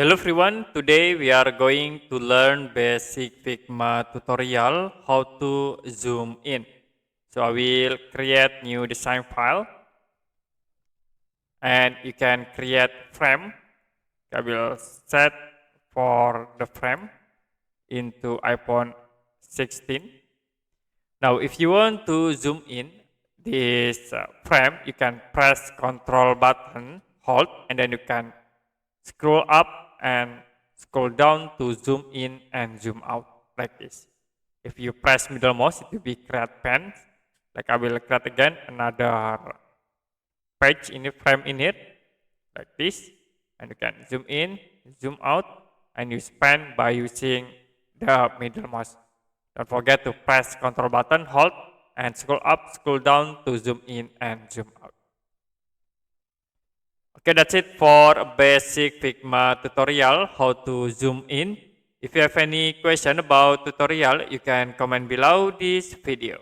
Hello everyone, today we are going to learn basic Figma tutorial how to zoom in. So I will create new design file and you can create frame. I will set for the frame into iPhone 16. Now if you want to zoom in this frame, you can press Ctrl button, hold, and then you can scroll up and scroll down to zoom in and zoom out like this. If you press middle mouse, it will be create pane. Like I will create again another page in the frame in it like this, and you can zoom in, zoom out, and use pen by using the middle mouse. Don't forget to press Ctrl button, hold, and scroll up, scroll down to zoom in and zoom out. Okay, that's it for a basic Figma tutorial, how to zoom in. If you have any question about tutorial, you can comment below this video.